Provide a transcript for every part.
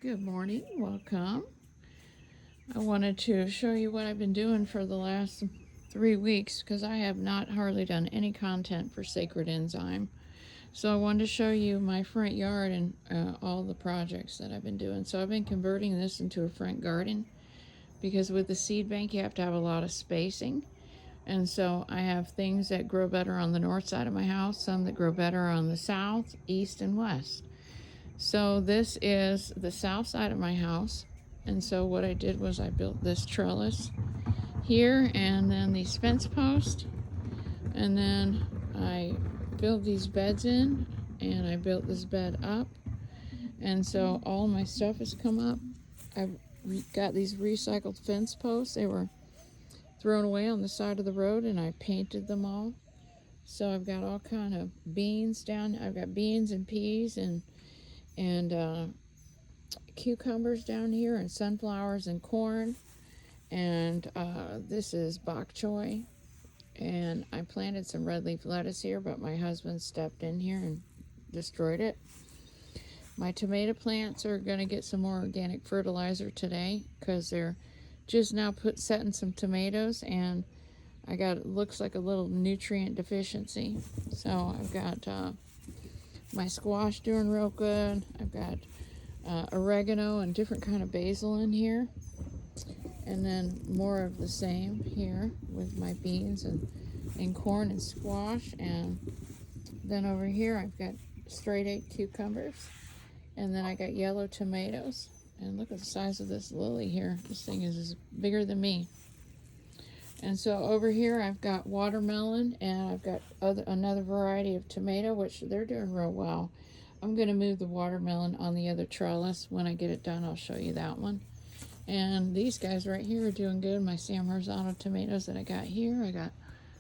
Good morning, welcome. I wanted to show you what I've been doing for the last 3 weeks because I have not hardly done any content for Sacred Enzyme. So I wanted to show you my front yard and all the projects that I've been doing. So I've been converting this into a front garden because with the seed bank you have to have a lot of spacing. And so I have things that grow better on the north side of my house, some that grow better on the south, east, and west. So this is the south side of my house. And so what I did was I built this trellis here and then these fence posts. And then I filled these beds in and I built this bed up. And so all my stuff has come up. I've got these recycled fence posts. They were thrown away on the side of the road and I painted them all. So I've got all kind of beans down. I've got beans and peas and cucumbers down here and sunflowers and corn. And this is bok choy. And I planted some red leaf lettuce here, but my husband stepped in here and destroyed it. My tomato plants are going to get some more organic fertilizer today because they're just now setting some tomatoes, and I got, it looks like a little nutrient deficiency. So I've got my squash doing real good. I've got oregano and different kind of basil in here, and then more of the same here with my beans and corn and squash. And then over here I've got straight 8 cucumbers, and then I got yellow tomatoes. And look at the size of this lily here. This thing is bigger than me. And so over here I've got watermelon, and I've got another variety of tomato, which they're doing real well. I'm going to move the watermelon on the other trellis. When I get it done, I'll show you that one. And these guys right here are doing good. My Sam Marzano tomatoes that I got here. I got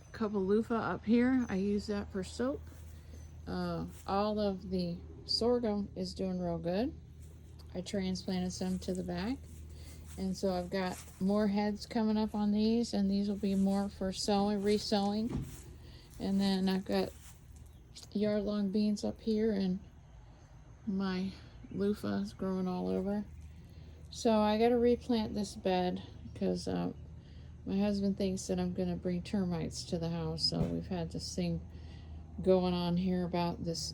a couple loofah up here. I use that for soap. All of the sorghum is doing real good. I transplanted some to the back. And so I've got more heads coming up on these, and these will be more for sowing, resowing. And then I've got yard-long beans up here, and my loofah is growing all over. So I got to replant this bed because my husband thinks that I'm going to bring termites to the house. So we've had this thing going on here about this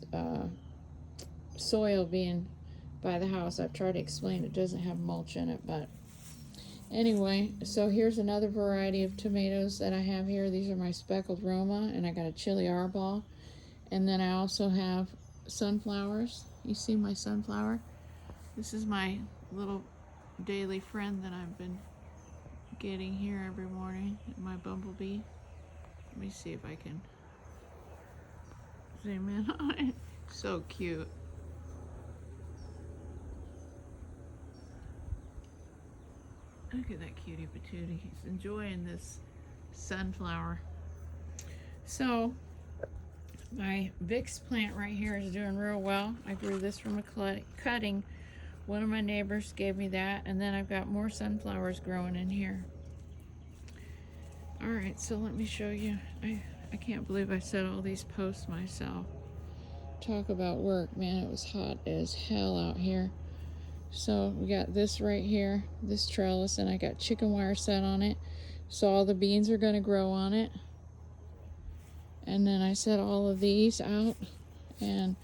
soil being by the house. I've tried to explain it doesn't have mulch in it, but anyway, so here's another variety of tomatoes that I have here. These are my speckled Roma, and I got a chili arbol. And then I also have sunflowers. You see my sunflower? This is my little daily friend that I've been getting here every morning, my bumblebee. Let me see if I can zoom in on it. So cute. Look at that cutie patootie. He's enjoying this sunflower. So my Vicks plant right here is doing real well. I grew this from a cutting. One of my neighbors gave me that, and then I've got more sunflowers growing in here. All right, so let me show you. I can't believe I set all these posts myself. Talk about work, man. It was hot as hell out here. So we got this right here, this trellis, and I got chicken wire set on it. So all the beans are going to grow on it. And then I set all of these out, and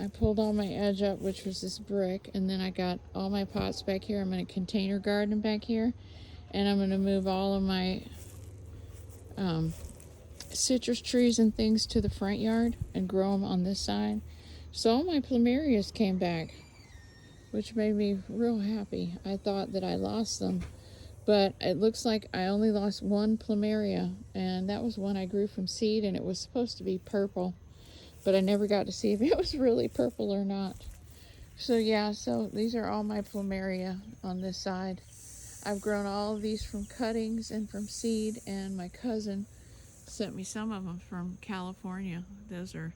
I pulled all my edge up, which was this brick. And then I got all my pots back here. I'm in a container garden back here. And I'm going to move all of my citrus trees and things to the front yard and grow them on this side. So all my plumerias came back, which made me real happy. I thought that I lost them, but it looks like I only lost one plumeria, and that was one I grew from seed, and it was supposed to be purple, but I never got to see if it was really purple or not. So yeah, so these are all my plumeria on this side. I've grown all of these from cuttings and from seed, and my cousin sent me some of them from California. Those are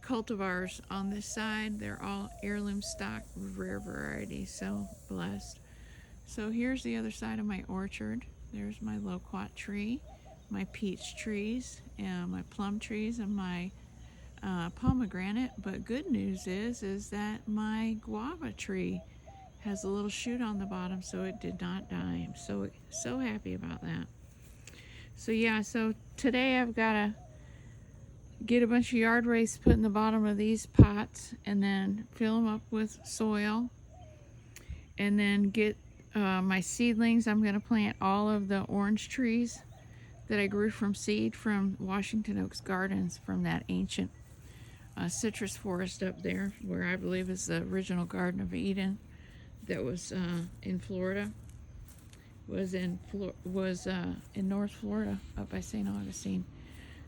cultivars on this side. They're all heirloom stock, rare variety, so blessed. So here's the other side of my orchard. There's my loquat tree, my peach trees, and my plum trees, and my pomegranate. But good news is that my guava tree Has a little shoot on the bottom, so it did not die. I'm so happy about that. So yeah, so today I've got to get a bunch of yard waste put in the bottom of these pots, and then fill them up with soil, and then get my seedlings. I'm going to plant all of the orange trees that I grew from seed from Washington Oaks Gardens, from that ancient citrus forest up there, where I believe is the original Garden of Eden that was in Florida. Was in North Florida, up by St. Augustine.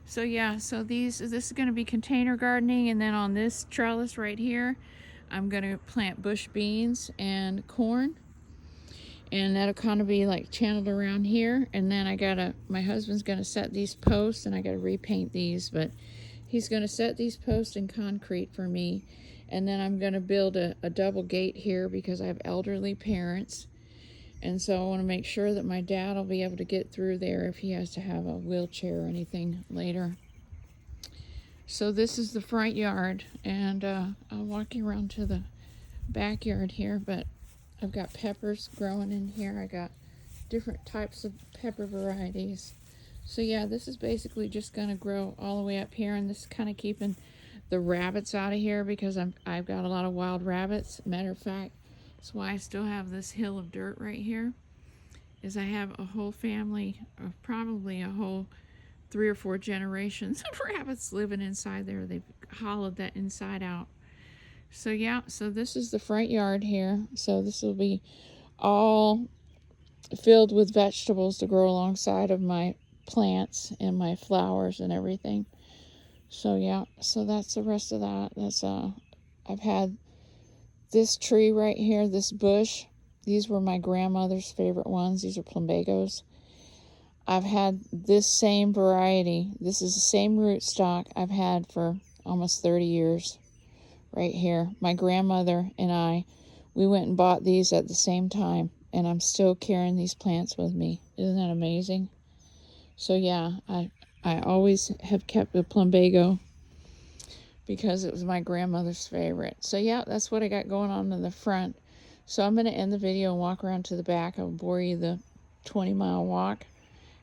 So yeah, so this is going to be container gardening, and then on this trellis right here, I'm going to plant bush beans and corn, and that'll kind of be like channeled around here. And then my husband's going to set these posts, and I got to repaint these, but he's going to set these posts in concrete for me. And then I'm going to build a double gate here because I have elderly parents. And so I want to make sure that my dad will be able to get through there if he has to have a wheelchair or anything later. So this is the front yard, and I'm walking around to the backyard here, but I've got peppers growing in here. I got different types of pepper varieties. So yeah, this is basically just going to grow all the way up here, and this is kind of keeping the rabbits out of here because I've got a lot of wild rabbits. Matter of fact, that's why I still have this hill of dirt right here, is I have a whole family of probably a whole 3 or 4 generations of rabbits living inside there. They've hollowed that inside out. So yeah, so this is the front yard here. So this will be all filled with vegetables to grow alongside of my plants and my flowers and everything. So yeah, so that's the rest of that. That's I've had this tree right here, this bush. These were my grandmother's favorite ones. These are plumbagos. I've had this same variety. This is the same rootstock I've had for almost 30 years right here. My grandmother and we went and bought these at the same time, and I'm still carrying these plants with me. Isn't that amazing? So yeah, I always have kept a plumbago because it was my grandmother's favorite. So yeah, that's what I got going on in the front. So I'm going to end the video and walk around to the back. I'll bore you the 20-mile walk.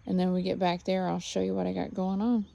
And then when we get back there, I'll show you what I got going on.